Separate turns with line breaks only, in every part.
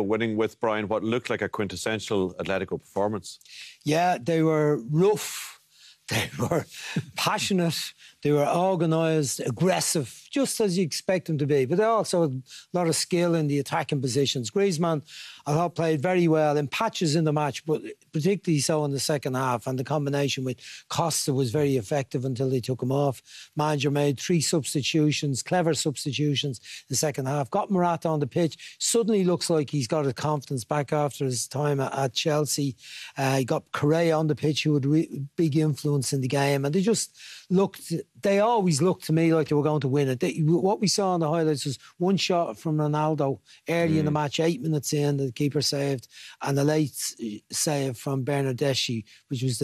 winning with Brian what looked like a quintessential Atletico performance.
Yeah, they were rough, they were passionate, they were organised, aggressive, just as you expect them to be. But they also had a lot of skill in the attacking positions. Griezmann, I thought, played very well in patches in the match, but particularly so in the second half. And the combination with Costa was very effective until they took him off. Manager made 3 substitutions, clever substitutions in the second half. Got Morata on the pitch. Suddenly looks like he's got his confidence back after his time at Chelsea. He got Correa on the pitch, who had big influence in the game. And they just looked... They always looked to me like they were going to win it. What we saw in the highlights was one shot from Ronaldo early in the match, 8 minutes in, the keeper saved, and a late save from Bernardeschi, which was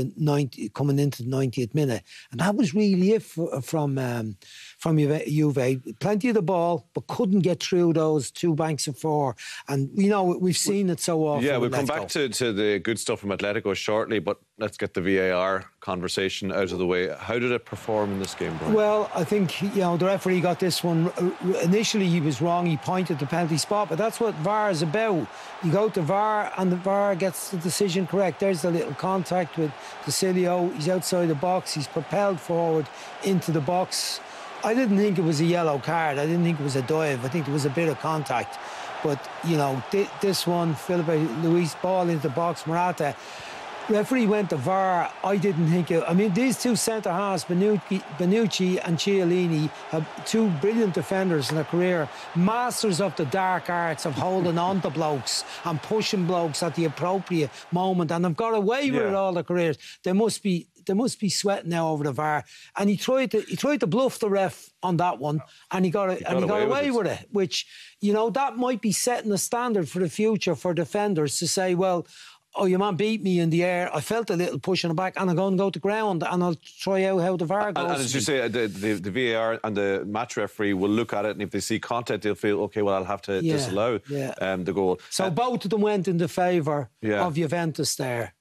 coming into the 90th minute. And that was really it from Juve. Plenty of the ball, but couldn't get through those 2 banks of 4. And, you know, we've seen it so often.
Yeah, we'll come back to the good stuff from Atletico shortly, but let's get the VAR conversation out of the way. How did it perform in this game, Brian?
Well, I think, you know, the referee got this one. Initially, he was wrong. He pointed the penalty spot, but that's what VAR is about. You go to VAR, and the VAR gets the decision correct. There's the little contact with Cecilio. He's outside the box. He's propelled forward into the box. I didn't think it was a yellow card. I didn't think it was a dive. I think there was a bit of contact. But, you know, this one, Felipe Luis, ball into the box, Morata. Referee went to VAR. I didn't think it... I mean, these 2 centre-halves, Bonucci and Chiellini, have 2 brilliant defenders in their career, masters of the dark arts of holding on to blokes and pushing blokes at the appropriate moment, and they've got away with it all their careers. They must be sweating now over the VAR. And he tried to bluff the ref on that one, and he got away with it, which, you know, that might be setting a standard for the future for defenders to say, well, oh, your man beat me in the air. I felt a little push on the back, and I'm going to go to ground, and I'll try out how the VAR goes.
And as you say, the VAR and the match referee will look at it, and if they see contact, they'll feel, OK, well, I'll have to disallow the goal.
So both of them went in the favour of Juventus there.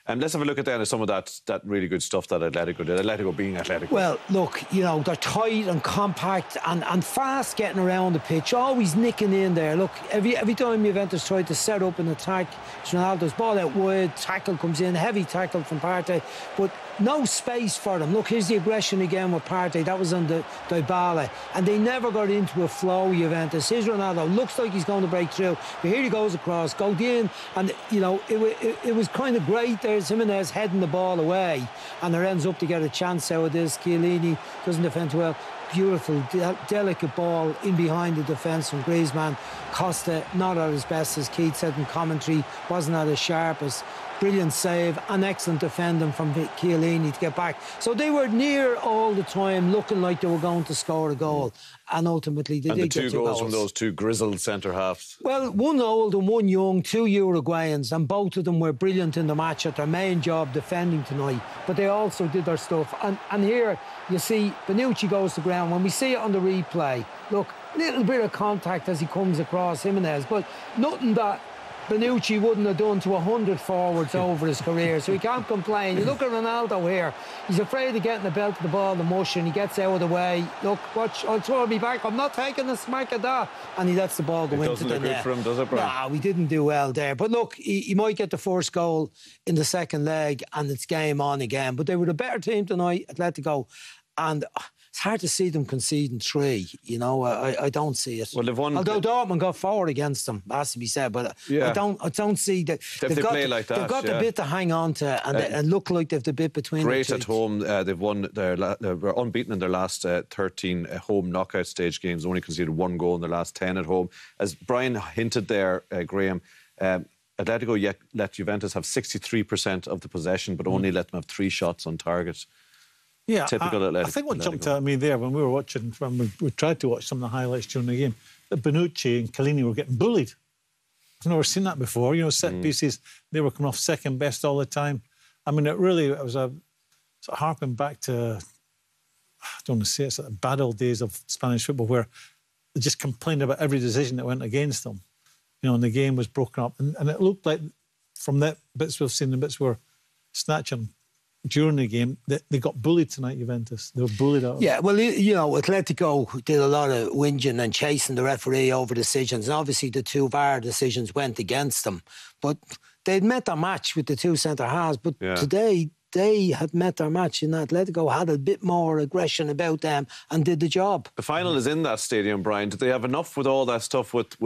Let's have a look at some of that really good stuff that Atletico did. Atletico being Atletico.
Well, look, you know, they're tight and compact and fast getting around the pitch, always nicking in there. Look, every time Juventus tried to set up an attack, Ronaldo's ball out wide, tackle comes in, heavy tackle from Partey, but no space for them. Look, here's the aggression again with Partey. That was on the Dybala. And they never got into a flow, Juventus. Here's Ronaldo. Looks like he's going to break through. But here he goes across, goes in. And, you know, it was kind of great. There's Jimenez heading the ball away. And there ends up to get a chance out of this. Chiellini doesn't defend well. Beautiful, delicate ball in behind the defence from Griezmann. Costa, not at his best, as Keith said in commentary, wasn't at his sharpest. Brilliant save, and excellent defending from Chiellini to get back. So they were near all the time, looking like they were going to score a goal. And ultimately they did get 2 goals.
And the 2 goals from those 2 grizzled centre-halves.
Well, one old and one young, 2 Uruguayans, and both of them were brilliant in the match at their main job, defending tonight. But they also did their stuff. And here, you see, Bonucci goes to ground. When we see it on the replay, look, little bit of contact as he comes across Jimenez, but nothing that Bonucci wouldn't have done to 100 forwards over his career, so he can't complain. You look at Ronaldo here, he's afraid of getting the belt of the ball in the mush, and he gets out of the way. Look, watch, I'll throw me back, I'm not taking a smack of that. And he lets the ball go into the net.
It doesn't look good for him, does it, Brian?
Nah, we didn't do well there. But look, he might get the first goal in the second leg, and it's game on again. But they were the better team tonight, Atletico, and it's hard to see them conceding 3. You know, I don't see it.
Well, they've won.
Although Dortmund got 4 against them, has to be said, but I don't see that.
They've got
the bit to hang on to, and look like they've the bit between.
Great at home. They've won. They were unbeaten in their last 13 home knockout stage games. Only conceded 1 goal in their last 10 at home. As Brian hinted there, Graham. Atletico yet let Juventus have 63% of the possession, but only let them have 3 shots on target.
Yeah,
typical
I think what jumped out at me there when we were watching, when we tried to watch some of the highlights during the game, that Bonucci and Chiellini were getting bullied. I've never seen that before. You know, set pieces, they were coming off second best all the time. I mean, it was a sort of harping back to, I don't want to say it's like the bad old days of Spanish football where they just complained about every decision that went against them. You know, and the game was broken up. And it looked like from that bits we've seen, the bits were snatching during the game, they got bullied tonight, Juventus. They were bullied out.
Yeah, well, you know, Atletico did a lot of whinging and chasing the referee over decisions. And obviously, the 2 VAR decisions went against them. But they'd met their match with the 2 centre-halves. But today, they had met their match. And Atletico had a bit more aggression about them and did the job.
The final is in that stadium, Brian. Did they have enough with all that stuff with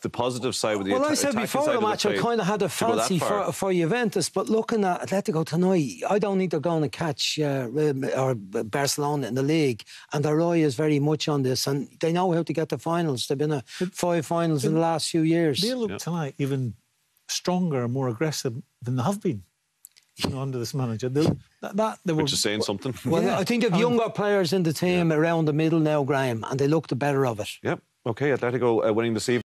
the positive side, with the
I said before the match, I kind of had a fancy for Juventus, but looking at Atletico tonight, I don't think they're going to catch or Barcelona in the league, and their eye is very much on this, and they know how to get to finals. They've been at 5 finals in the last few years.
They look tonight even stronger and more aggressive than they have been, you know, under this manager.
Which is saying something.
Well, I think they've younger players in the team around the middle now, Graham, and they look the better of it.
Yep. Okay, Atletico winning this evening.